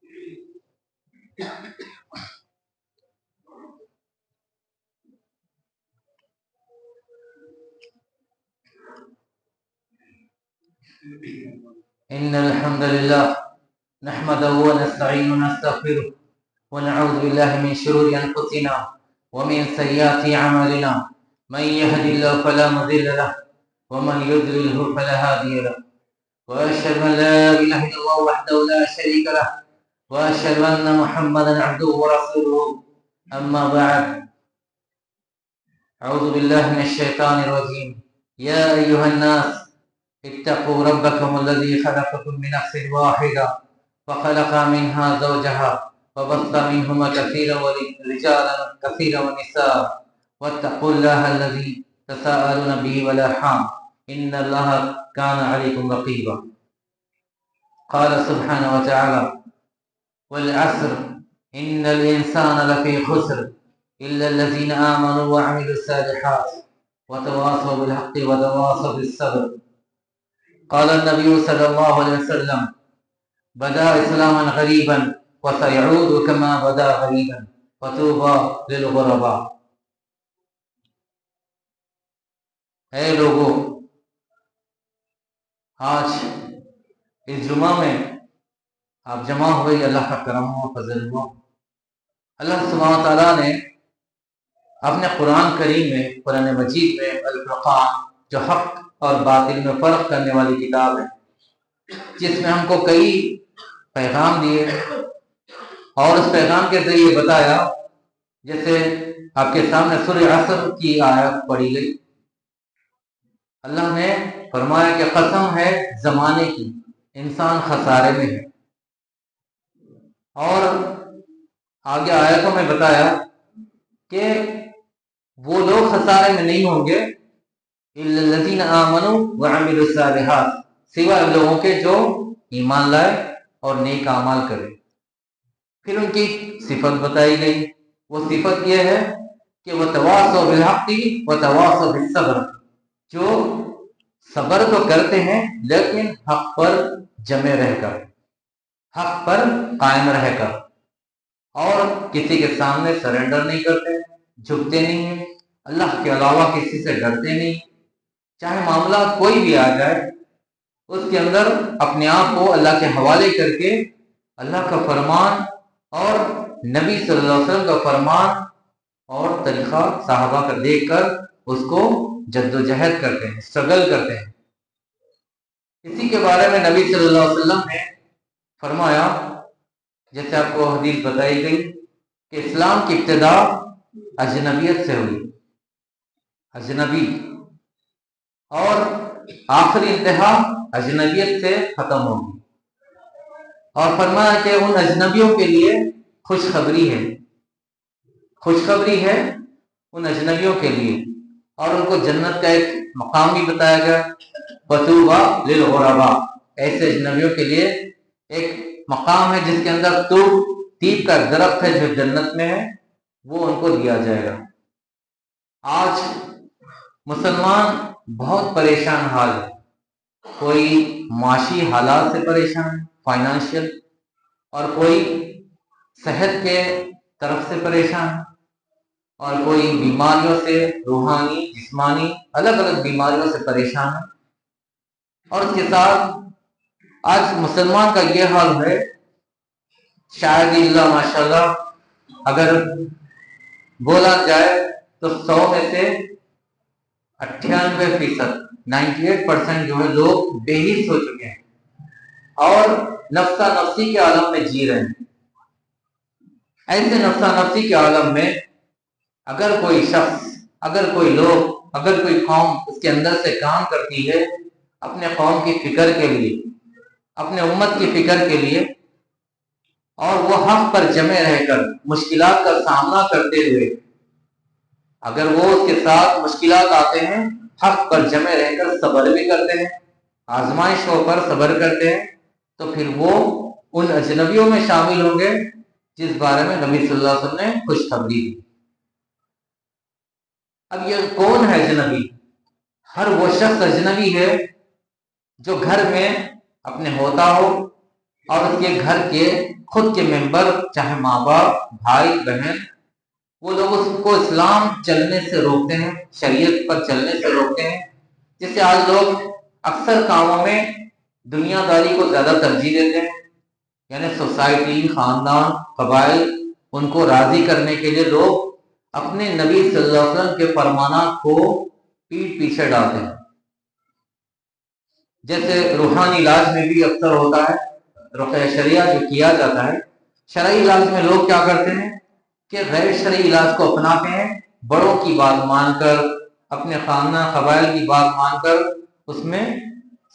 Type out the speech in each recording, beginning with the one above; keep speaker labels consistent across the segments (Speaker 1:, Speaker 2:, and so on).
Speaker 1: إن الحمد لله نحمده ونستعين ونستغفره ونعوذ بالله من شرور أنفسنا ومن سيئات أعمالنا من يهد الله فلا مضل له ومن يضلله فلا هادي له وأشهد أن لا إله إلا الله وحده لا شريك له وأشهد أن محمدا عبده ورسوله أما بعد أعوذ بالله من الشيطان الرجيم يا أيها الناس اتقوا ربكم الذي خلقكم من نفس واحدة وخلق منها زوجها وبث منهما رجالا كثيرا ونساء واتقوا الله الذي تساءلون به والأرحام إن الله كان عليكم رقيبا قال سبحانه وتعالى والعصر إن الإنسان لفي خسر إلا الذين آمنوا وعملوا الصالحات وتواصوا بالحق وتواصوا بالصبر قال النبي صلى الله عليه وسلم بدا اسلاما غریبا وسيعود كما بدا غریبا وطوبى للغرباء۔ اے لوگوں، آج اس جمعہ میں آپ جمع ہوئے، اللہ کا کرم ہو، فضل ہو۔ اللہ سبحانہ تعالیٰ نے اپنے قرآن کریم میں، قرآن مجید میں الفرقان جو حق اور باطل میں فرق کرنے والی کتاب ہے، جس میں ہم کو کئی پیغام دیے اور اس پیغام کے ذریعے بتایا، جیسے آپ کے سامنے سورہ عصر کی آیت پڑھی گئی۔ اللہ نے فرمایا کہ قسم ہے زمانے کی، انسان خسارے میں ہے، اور آگے آیتوں میں بتایا کہ وہ لوگ خسارے میں نہیں ہوں گے الا الذین آمنوا وعملوا الصالحات، سوائے لوگوں کے جو ایمان لائے اور نیک اعمال کرے۔ پھر ان کی صفت بتائی گئی، وہ صفت یہ ہے کہ وہ تواصوا بالحق وتواصوا بالصبر، جو صبر تو کرتے ہیں لیکن حق پر جمے رہ کر، حق پر قائم رہ کر، اور کسی کے سامنے سرنڈر نہیں کرتے، جھکتے نہیں ہیں، اللہ کے علاوہ کسی سے ڈرتے نہیں، چاہے معاملہ کوئی بھی آ جائے اس کے اندر اپنے آپ کو اللہ کے حوالے کر کے اللہ کا فرمان اور نبی صلی اللہ علیہ وسلم کا فرمان اور طریقہ صحابہ کا دیکھ کر اس کو جد و جہد کرتے ہیں، اسٹرگل کرتے ہیں۔ اسی کے بارے میں نبی صلی اللہ علیہ وسلم نے فرمایا، جیسے آپ کو حدیث بتائی گئی کہ اسلام کی ابتدا اجنبیت سے ہوئی، اجنبی، اور آخری انتہا اجنبیت سے ختم ہوگی، اور فرمایا کہ ان اجنبیوں کے لیے خوشخبری ہے، خوشخبری ہے ان اجنبیوں کے لیے، اور ان کو جنت کا ایک مقام بھی بتایا گیا، وطوبى للغرباء، ایسے اجنبیوں کے لیے ایک مقام ہے جس کے اندر طیب کا درخت ہے جو جنت میں ہے، وہ ان کو دیا جائے گا۔ آج مسلمان بہت پریشان حال ہے، کوئی معاشی حالات سے پریشان، فائنانشیل، اور کوئی صحت کے طرف سے پریشان، اور کوئی بیماریوں سے، روحانی، جسمانی، الگ الگ بیماریوں سے پریشان ہے۔ اور اس کے ساتھ آج مسلمان کا یہ حال ہے، شاید اللہ ماشاءاللہ اگر بولا جائے تو 100 میں سے 98%، 98% جو ہے لوگ بے حس ہو چکے ہیں اور نفسا نفسی کے عالم میں جی رہے ہیں۔ ایسے نفسا نفسی کے عالم میں اگر کوئی شخص، اگر کوئی لوگ، اگر کوئی قوم اس کے اندر سے کام کرتی ہے اپنے قوم کی فکر کے لیے، اپنے امت کی فکر کے لیے، اور وہ حق پر جمے رہ کر مشکلات کا سامنا کرتے ہوئے، اگر وہ اس کے ساتھ مشکلات آتے ہیں حق پر جمے رہ کر صبر بھی کرتے ہیں، آزمائشوں پر صبر کرتے ہیں، تو پھر وہ ان اجنبیوں میں شامل ہوں گے جس بارے میں نبی صلی اللہ علیہ وسلم نے خوشخبری دی۔ اب یہ کون ہے اجنبی؟ ہر وہ شخص اجنبی ہے جو گھر میں اپنے ہوتا ہو اور اس کے گھر کے خود کے ممبر، چاہے ماں باپ، بھائی بہن، وہ لوگ اس کو اسلام چلنے سے روکتے ہیں، شریعت پر چلنے سے روکتے ہیں، جس سے آج لوگ اکثر کاموں میں دنیا داری کو زیادہ ترجیح دیتے ہیں، یعنی سوسائٹی، خاندان، قبائل، ان کو راضی کرنے کے لیے لوگ اپنے نبی صلی اللہ علیہ وسلم کے فرمانات کو پیٹ پیچھے ڈالتے ہیں۔ جیسے روحانی علاج میں بھی اکثر ہوتا ہے، رقیہ شریعہ جو کیا جاتا ہے، شرعی علاج میں لوگ کیا کرتے ہیں کہ غیر شرعی علاج کو اپناتے ہیں، بڑوں کی بات مان کر، اپنے خاندان قبائل کی بات مان کر اس میں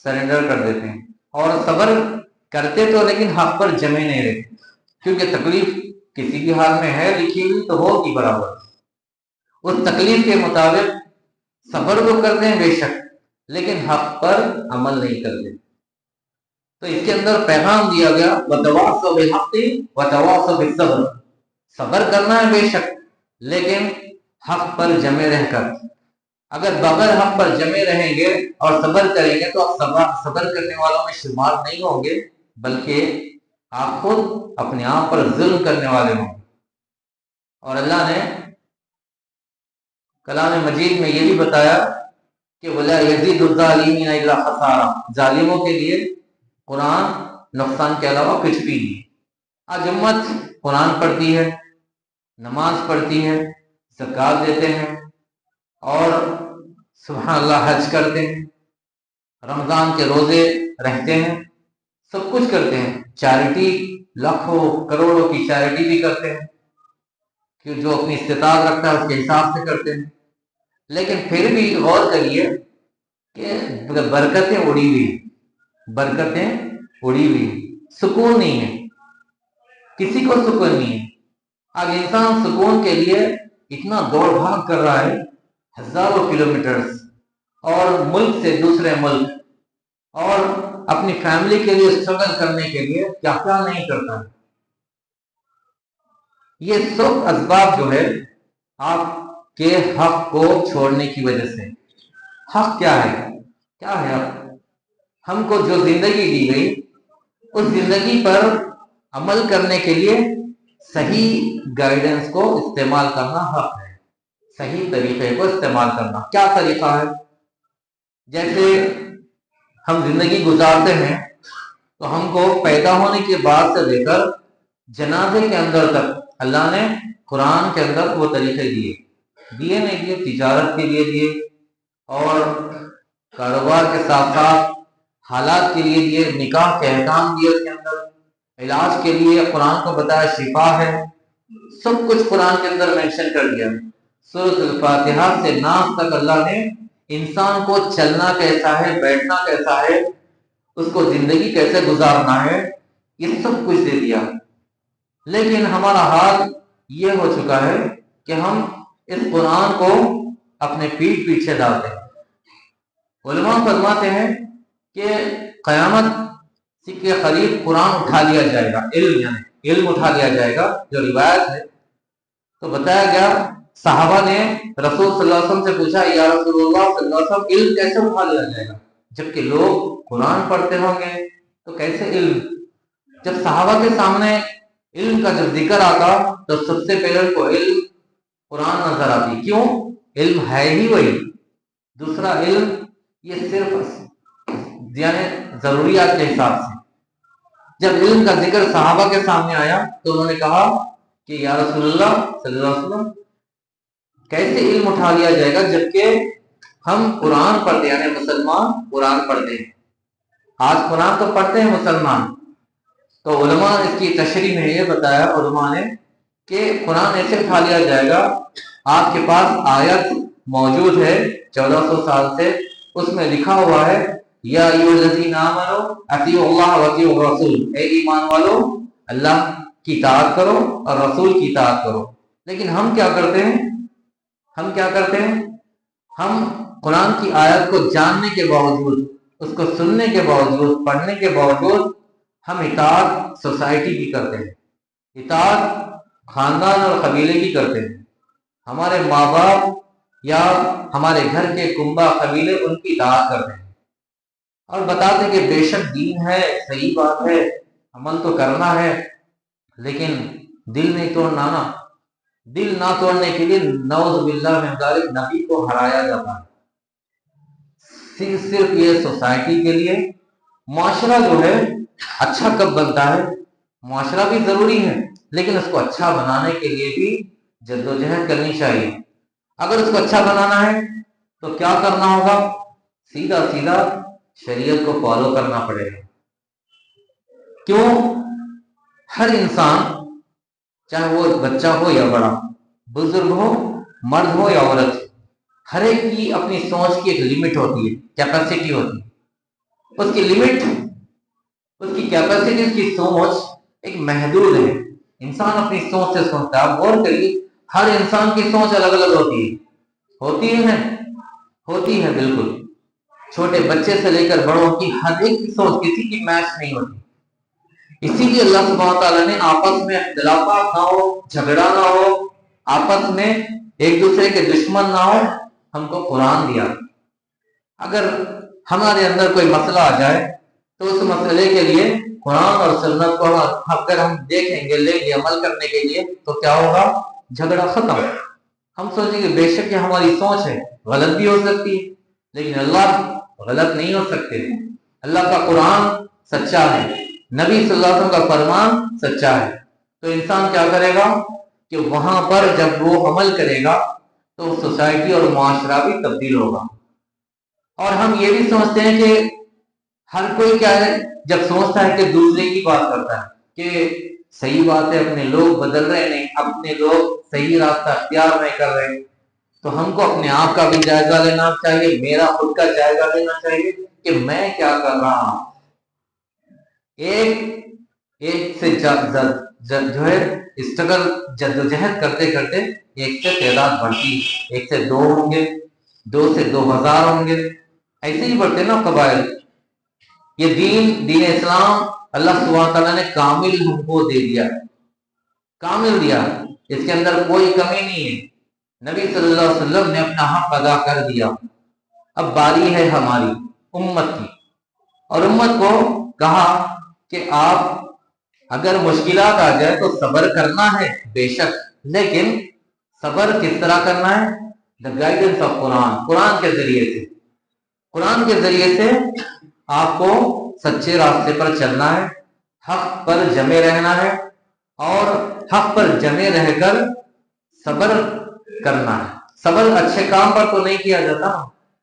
Speaker 1: سرنڈر کر دیتے ہیں، اور صبر کرتے تو لیکن حق پر جمے نہیں رہتے، کیونکہ تکلیف کسی بھی حال میں ہے لکھی ہوئی تو ہوگی برابر، اس تکلیف کے مطابق صبر تو کرتے ہیں بے شک، لیکن حق پر عمل نہیں کرتے۔ تو اس کے اندر پیغام دیا گیا وَتَوَاصَوْا بِالْحَقِّ وَتَوَاصَوْا بِالصَّبْرِ، صبر کرنا ہے بے شک، لیکن حق پر جمے رہ کر، اگر بغیر حق پر جمے رہیں گے اور صبر کریں گے تو آپ صبر کرنے والوں میں شمار نہیں ہوں گے، بلکہ آپ خود اپنے آپ پر ظلم کرنے والے ہوں گے۔ اور اللہ نے کلام مجید میں یہ بھی بتایا کہ وَلَا يَزِيدُ الظَّالِمِينَ إِلَّا خَسَارًا، ظالموں کے لیے قرآن نقصان کے علاوہ کچھ بھی نہیں۔ آج امت قرآن پڑھتی ہے، نماز پڑھتی ہے، زکوٰۃ دیتے ہیں، اور سبحان اللہ حج کرتے ہیں، رمضان کے روزے رہتے ہیں، سب کچھ کرتے ہیں، چیریٹی لاکھوں کروڑوں کی چیریٹی بھی کرتے ہیں، کہ جو اپنی استطاعت رکھتا ہے اس کے حساب سے کرتے ہیں، لیکن پھر بھی غور کریے کہ برکتیں اڑی ہوئی ہیں، برکتیں اڑی ہوئی ہیں، سکون نہیں ہے، کسی کو سکون نہیں ہے۔ آج انسان سکون کے لیے اتنا دوڑ بھاگ کر رہا ہے، ہزاروں کلومیٹرز، اور ملک سے دوسرے ملک، اور اپنی فیملی کے لیے اسٹرگل کرنے کے لیے کیا کیا نہیں کرتا ہے۔ یہ سب اسباب جو ہے آپ کے حق کو چھوڑنے کی وجہ سے۔ حق کیا ہے؟ کیا ہے حق؟ ہم کو جو زندگی دی گئی، اس زندگی پر عمل کرنے کے لیے صحیح گائیڈنس کو استعمال کرنا حق ہے، صحیح طریقے کو استعمال کرنا۔ کیا طریقہ ہے؟ جیسے ہم زندگی گزارتے ہیں تو ہم کو پیدا ہونے کے بعد سے لے کر جنازے کے اندر تک اللہ نے قرآن کے اندر وہ طریقے دیے نہیں دیے، تجارت کے لیے دیے، اور کاروبار کے ساتھ ساتھ حالات کے لیے دیے، نکاح کے احکام دیے، اس کے اندر علاج کے لیے قرآن کو بتایا شفا ہے، سب کچھ قرآن کے اندر مینشن کر دیا۔ سورۃ الفاتحہ سے ناس تک اللہ نے انسان کو چلنا کیسا ہے، بیٹھنا کیسا ہے، اس کو زندگی کیسے گزارنا ہے، یہ سب کچھ دے دیا۔ لیکن ہمارا حال یہ ہو چکا ہے کہ ہم اس قرآن کو اپنے پیٹ پیچھے ڈالتے ہیں۔ علماء فرماتے ہیں کہ قیامت کے قریب قرآن اٹھا لیا جائے گا، یعنی علم اٹھا لیا جائے گا، جو روایت ہے۔ تو بتایا گیا صحابہ نے رسول صلی اللہ علیہ وسلم سے پوچھا، یا رسول اللہ صلی اللہ علیہ وسلم علم کیسے اٹھا لیا جائے گا؟ جبکہ لوگ قرآن پڑھتے ہوں گے تو کیسے علم؟ جب صحابہ کے سامنے علم کا جب ذکر آتا تو سب سے پہلے کو علم قرآن نظر آتی، کیوں؟ علم ہے ہی وہی، دوسرا علم یہ صرف یعنی ضروریات کے حساب سے۔ جب علم کا ذکر صحابہ کے سامنے آیا تو انہوں نے کہا کہ یا رسول اللہ صلی اللہ علیہ وسلم کیسے علم اٹھا لیا جائے گا جبکہ ہم قرآن پڑھتے ہیں، یعنی مسلمان قرآن پڑھتے ہیں۔ آج قرآن تو پڑھتے ہیں مسلمان، تو علماء اس کی تشریح میں یہ بتایا علماء نے کہ قرآن ایسے اٹھا لیا جائے گا، آپ کے پاس آیت موجود ہے 1400 سال سے، اس میں لکھا ہوا ہے یا ایھا الذین آمنوا اطیعوا اللہ واطیعوا الرسول، اے ایمان والو اللہ کی اطاعت کرو اور رسول کی اطاعت کرو۔ لیکن ہم کیا کرتے ہیں؟ ہم قرآن کی آیت کو جاننے کے باوجود، اس کو سننے کے باوجود، پڑھنے کے باوجود، ہم اطاعت سوسائٹی کی کرتے ہیں، اطاعت خاندان اور قبیلے کی کرتے ہیں، ہمارے ماں باپ یا ہمارے گھر کے کنبہ قبیلے ان کی اطاعت کرتے ہیں، اور بتاتے کہ بے شک دین ہے، صحیح بات ہے، عمل تو کرنا ہے، لیکن دل نہیں توڑنا نا، دل نہ توڑنے کے لیے نعوذ باللہ من ذالک نبی کو ہرایا جاتا ہے۔ صرف یہ سوسائٹی کے لیے، معاشرہ جو ہے اچھا کب بنتا ہے؟ معاشرہ بھی ضروری ہے لیکن اس کو اچھا بنانے کے لیے بھی جدوجہد کرنی چاہیے۔ اگر اس کو اچھا بنانا ہے تو کیا کرنا ہوگا؟ سیدھا سیدھا شریعت کو فالو کرنا پڑے گا۔ کیوں؟ ہر انسان، چاہے وہ بچہ ہو یا بڑا، بزرگ ہو، مرد ہو یا عورت، ہر ایک کی اپنی سوچ کی ایک لمٹ ہوتی ہے، کیپیسٹی ہوتی ہے۔ اس کی لمٹ، اس کی کیپیسٹی، اس کی سوچ ایک محدود ہے۔ انسان اپنی سوچ سے سوچتا ہے۔ آپ غور کریے، ہر انسان کی سوچ الگ الگ ہوتی ہے، ہوتی ہے بالکل۔ چھوٹے بچے سے لے کر بڑوں کی ہر ایک کی سوچ کسی کی میچ نہیں ہوتی۔ اسی لیے اللہ سبحانہ تعالیٰ نے آپس میں اختلافات نہ ہو، جھگڑا نہ ہو، آپس میں ایک دوسرے کے دشمن نہ ہو، ہم کو قرآن دیا۔ اگر ہمارے اندر کوئی مسئلہ آ جائے تو اس مسئلے کے لیے قرآن اور سنت کو اگر ہم دیکھیں گے، لیں گے عمل کرنے کے لیے، تو کیا ہوگا؟ جھگڑا ختم۔ ہم سوچیں گے بے شک یہ ہماری سوچ ہے، غلط بھی ہو سکتی ہے، لیکن اللہ غلط نہیں ہو سکتے۔ اللہ کا قرآن سچا ہے، نبی صلی اللہ علیہ وسلم کا فرمان سچا ہے۔ تو انسان کیا کرے گا کہ وہاں پر جب وہ عمل کرے گا تو سوسائٹی اور معاشرہ بھی تبدیل ہوگا۔ اور ہم یہ بھی سوچتے ہیں کہ ہر کوئی کیا ہے، جب سوچتا ہے کہ دوسرے کی بات کرتا ہے کہ صحیح بات ہے، اپنے لوگ بدل رہے نہیں، اپنے لوگ صحیح راستہ اختیار نہیں کر رہے، تو ہم کو اپنے آپ کا بھی جائزہ لینا چاہیے، میرا خود کا جائزہ لینا چاہیے کہ میں کیا کر رہا ہوں۔ ایک سے جو ہے اسٹرگل، جدوجہد کرتے کرتے ایک سے تعداد بڑھتی، ایک سے 2 ہوں گے، 2 سے 2000 ہوں گے، ایسے ہی بڑھتے نا قبائل۔ یہ دین اسلام اللہ سبحانہ تعالیٰ نے کامل ہم کو دے دیا، کامل دیا، اس کے اندر کوئی کمی نہیں ہے۔ نبی صلی اللہ علیہ وسلم نے اپنا حق ادا کر دیا۔ اب باری ہے ہماری امت کی، اور امت کو کہا کہ آپ اگر مشکلات آ جائے تو صبر کرنا ہے بے شک، لیکن صبر کس طرح کرنا ہے؟ دا گائیڈنس آف قرآن کے ذریعے سے، قرآن کے ذریعے سے آپ کو سچے راستے پر چلنا ہے، حق پر جمے رہنا ہے، اور حق پر جمے رہ کر صبر کرنا ہے۔ صبر اچھے کام پر تو نہیں کیا جاتا،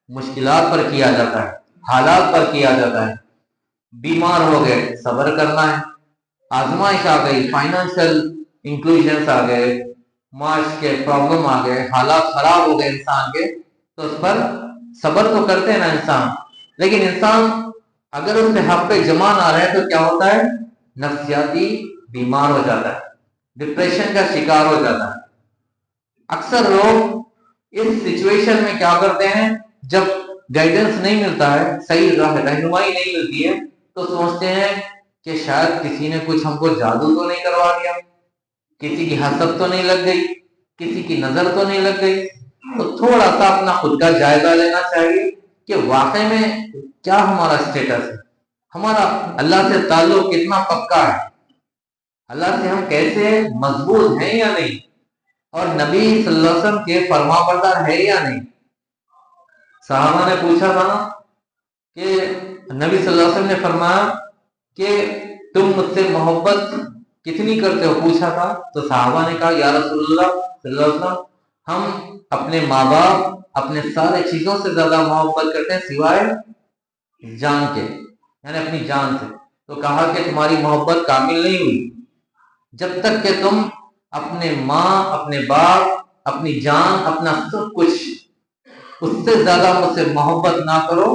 Speaker 1: مشکلات پر کیا جاتا ہے، حالات پر کیا جاتا ہے۔ بیمار ہو گئے، صبر کرنا ہے۔ آزمائش آ گئی، فائنینشیل انکلوژنس آ گئے، معاش کے پرابلم آ گئے، حالات خراب ہو گئے انسان کے، تو اس پر صبر تو کرتے ہیں نا انسان، لیکن انسان اگر اس میں حق پہ جمع نہ رہے تو کیا ہوتا ہے؟ نفسیاتی بیمار ہو جاتا ہے، ڈپریشن کا شکار ہو جاتا ہے۔ اکثر لوگ اس سچویشن میں کیا کرتے ہیں، جب گائیڈنس نہیں ملتا ہے، صحیح رہنمائی نہیں ملتی ہے، تو سوچتے ہیں کہ شاید کسی نے کچھ ہم کو جادو تو نہیں کروا دیا، کسی کی حسد تو نہیں لگ گئی، کسی کی نظر تو نہیں لگ گئی۔ تو تھوڑا سا اپنا خود کا جائزہ لینا چاہیے کہ واقعی میں کیا ہمارا اسٹیٹس ہے، ہمارا اللہ سے تعلق کتنا پکا ہے، اللہ سے ہم کیسے مضبوط ہیں یا نہیں، اور نبی صلی اللہ علیہ وسلم کے فرما بردار ہے یا نہیں۔ صحابہ نے پوچھا تھا نا کہ نبی صلی اللہ علیہ وسلم نے فرمایا کہ تم مجھ سے محبت کتنی کرتے ہو، پوچھا تھا، تو صحابہ نے کہا یا رسول اللہ صلی اللہ علیہ وسلم، ہم اپنے ماں باپ، اپنے سارے چیزوں سے زیادہ محبت کرتے ہیں سوائے جان کے، یعنی اپنی جان سے۔ تو کہا کہ تمہاری محبت کامل نہیں ہوئی جب تک کہ تم اپنے ماں، اپنے باپ، اپنی جان، اپنا سب کچھ اس سے زیادہ مجھ سے محبت نہ کرو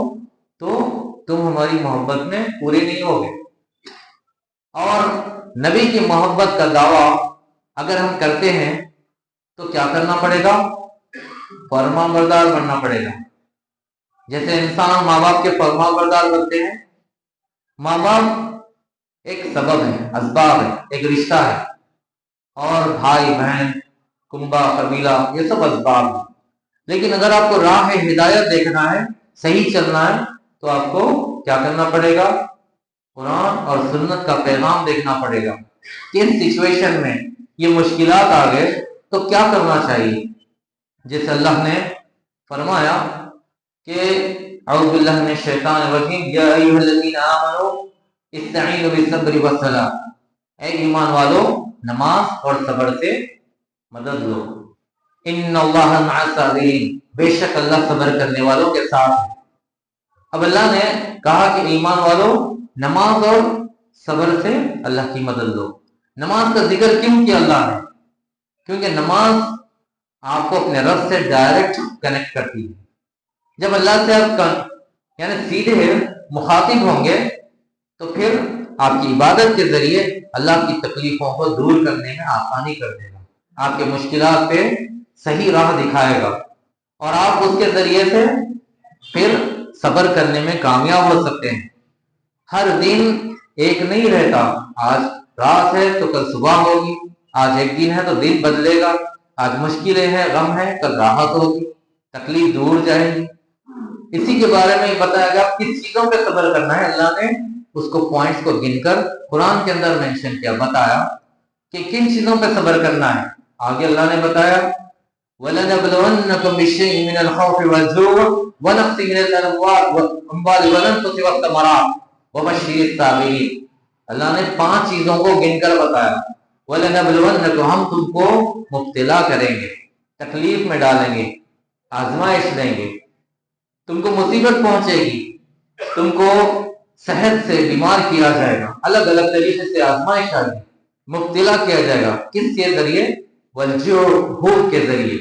Speaker 1: تو تم ہماری محبت میں پورے نہیں ہوگے۔ اور نبی کی محبت کا دعویٰ اگر ہم کرتے ہیں تو کیا کرنا پڑے گا؟ فرما بردار بننا پڑے گا۔ جیسے انسان ماں باپ کے فرما بردار بنتے ہیں، ماں باپ ایک سبب ہے، اسباب ہے، ایک رشتہ ہے، اور بھائی بہن، کنبہ، قبیلہ، یہ سب اسباب ہیں، لیکن اگر آپ کو راہ ہدایت دیکھنا ہے، صحیح چلنا ہے، تو آپ کو کیا کرنا پڑے گا؟ قرآن اور سنت کا پیغام دیکھنا پڑے گا۔ کس سچویشن میں یہ مشکلات آ گئے تو کیا کرنا چاہیے. جیسے اللہ نے فرمایا کہ اعوذ باللہ من الشیطان الرجیم یا ایھا الذین آمنوا استعینوا بالصبر والصلاۃ، اے ایمان والو نماز اور صبر سے مدد لو. ان اللہ مع الصابرین، بے شک اللہ صبر کرنے والوں کے ساتھ ہے. اب اللہ نے کہا کہ ایمان والو نماز اور صبر سے اللہ کی مدد لو. نماز کا ذکر کیوں کیا اللہ نے؟ کیونکہ نماز آپ کو اپنے رب سے ڈائریکٹ کنیکٹ کرتی ہے. جب اللہ سے آپ یعنی سیدھے مخاطب ہوں گے تو پھر آپ کی عبادت کے ذریعے اللہ کی تکلیفوں کو دور کرنے میں آسانی کر دے گا، آپ کے مشکلات پہ صحیح راہ دکھائے گا، اور آپ اس کے ذریعے سے پھر صبر کرنے میں کامیاب ہو سکتے ہیں. ہر دن ایک نہیں رہتا، آج رات ہے تو کل صبح ہوگی، آج ایک دن ہے تو دن بدلے گا، آج مشکلیں ہیں غم ہے کل راحت ہوگی، تکلیف دور جائے گی. اسی کے بارے میں بتایا گیا کس چیزوں پہ صبر کرنا ہے. اللہ نے اس کو پوائنٹس کو گن کر قرآن کے اندر مینشن کیا، بتایا کہ کن چیزوں پہ صبر کرنا ہے. آگے اللہ نے بتایا وَلَنَبْلُوَنَّكُمْ بِشَيْءٍ مِّنَ الْخَوْفِ وَالْجُوعِ وَنَقْصٍ مِّنَ الْأَمْوَالِ وَالْأَنفُسِ وَالثَّمَرَاتِ وَبَشِّرِ الصَّابِرِينَ. اللہ نے 5 چیزوں کو گن کر بتایا. وَلَنَبْلُوَنَّكُمْ، ہم تم کو مبتلا کریں گے، تکلیف میں ڈالیں گے، آزمائش دیں گے، تم کو مصیبت پہنچے گی، تم کو صحت سے بیمار کیا جائے گا، الگ الگ طریقے سے آزمائش آئے گی، مبتلا کیا جائے گا. کس کے ذریعے؟ والجوع، بھوک کے ذریعے،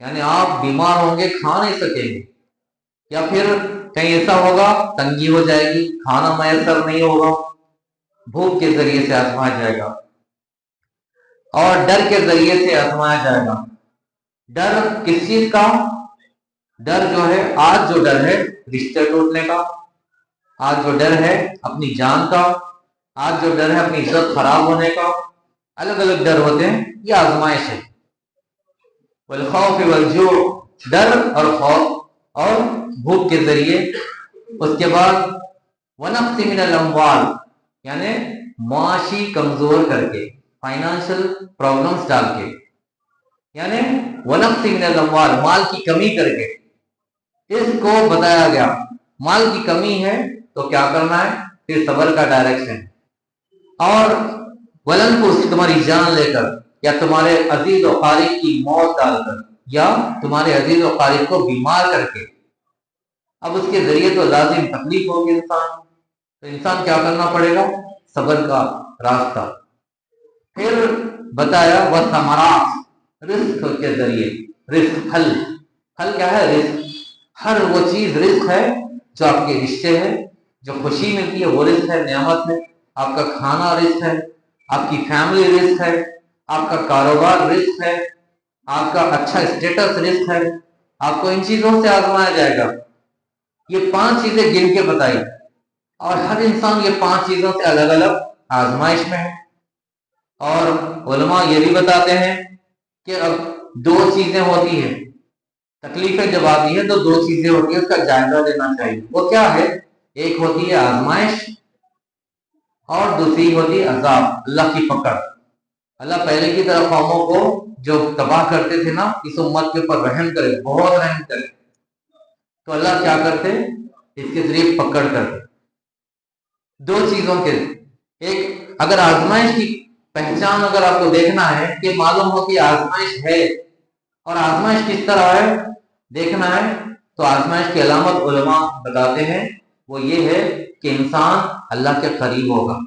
Speaker 1: یعنی آپ بیمار ہوں گے کھا نہیں سکیں گے، یا پھر کہیں ایسا ہوگا تنگی ہو جائے گی، کھانا میسر نہیں ہوگا، بھوک کے ذریعے سے آزمایا جائے گا. اور ڈر کے ذریعے سے آزمایا جائے گا. ڈر کس چیز کا؟ ڈر جو ہے آج جو ڈر ہے رشتے ٹوٹنے کا، آج جو ڈر ہے اپنی جان کا، آج جو ڈر ہے اپنی عزت خراب ہونے کا، الگ الگ ڈر ہوتے ہیں، یہ آزمائش ہے. والخوف والجوع، ڈر اور خوف اور بھوک کے ذریعے. اس کے بعد ونقص من الاموال، یعنی معاشی کمزور کر کے، فائنانشل پرابلمس ڈال کے، یعنی ونقص من الاموال، مال کی کمی کر کے. اس کو بتایا گیا مال کی کمی ہے تو کیا کرنا ہے، پھر صبر کا ڈائریکشن. اور والانفس، تمہاری جان لے کر، یا تمہارے عزیز و قریب کی موت ڈال کر، یا تمہارے عزیز و قریب کو بیمار کر کے. اب اس کے ذریعے تو لازم تکلیف ہوگی انسان، تو انسان کیا کرنا پڑے گا؟ صبر کا راستہ. پھر بتایا والثمرات، رزق کے ذریعے، رزق پھل. پھل کیا ہے؟ رزق. ہر وہ چیز رزق ہے جو آپ کے رشتے ہے، جو خوشی ملتی ہے وہ رزق ہے، نعمت ہے. آپ کا کھانا رزق ہے، آپ کی فیملی رزق ہے، آپ کا کاروبار رزق ہے، آپ کا اچھا اسٹیٹس رزق ہے. آپ کو ان چیزوں سے آزمایا جائے گا. یہ 5 چیزیں گن کے بتائی، اور ہر انسان یہ 5 چیزوں سے الگ الگ آزمائش میں ہے. اور علماء یہ بھی بتاتے ہیں کہ اب 2 چیزیں ہوتی ہیں، تکلیفیں جب آتی ہیں تو 2 چیزیں ہوتی ہیں، اس کا جائزہ لینا چاہیے. وہ کیا ہے؟ ایک ہوتی ہے آزمائش، اور دوسری ہوتی ہے عذاب، اللہ کی پکڑ. اللہ پہلے کی طرح قوموں کو جو تباہ کرتے تھے نا، اس امت کے اوپر رحم کرے، بہت رحم کرے. تو اللہ کیا کرتے؟ اس کے ذریعے پکڑ کرتے. 2 چیزوں کے، ایک اگر آزمائش کی پہچان اگر آپ کو دیکھنا ہے کہ معلوم ہو کہ آزمائش ہے، اور آزمائش کس طرح ہے دیکھنا ہے، تو آزمائش کی علامت علماء بتاتے ہیں وہ یہ ہے کہ انسان اللہ کے قریب ہوگا،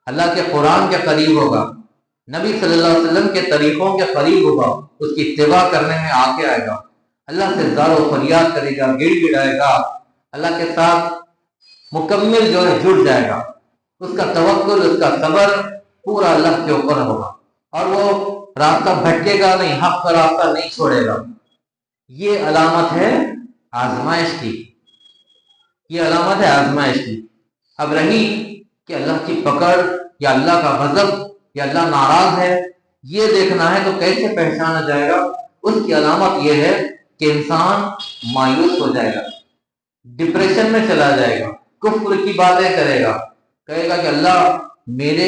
Speaker 1: اللہ کے قرآن کے قریب ہوگا، نبی صلی اللہ علیہ وسلم کے طریقوں کے قریب ہوگا، اس کی اتباع کرنے میں آگے آئے گا، اللہ سے زار و فریاد کرے گا، گڑ گڑائے گا، اللہ کے ساتھ مکمل جو ہے جڑ جائے گا. اس کا توکل، اس کا صبر پورا اللہ کے اوپر ہوگا، اور وہ راستہ بھٹکے گا نہیں، حق کا راستہ نہیں چھوڑے گا. یہ علامت ہے آزمائش کی، یہ علامت ہے آزمائش کی. اب رہی کہ اللہ کی پکڑ یا اللہ کا غضب یا اللہ ناراض ہے، یہ دیکھنا ہے تو کیسے پہچانا جائے گا؟ اس کی علامت یہ ہے کہ انسان مایوس ہو جائے گا، ڈپریشن میں چلا جائے گا، کفر کی باتیں کرے گا، کہے گا کہ اللہ میرے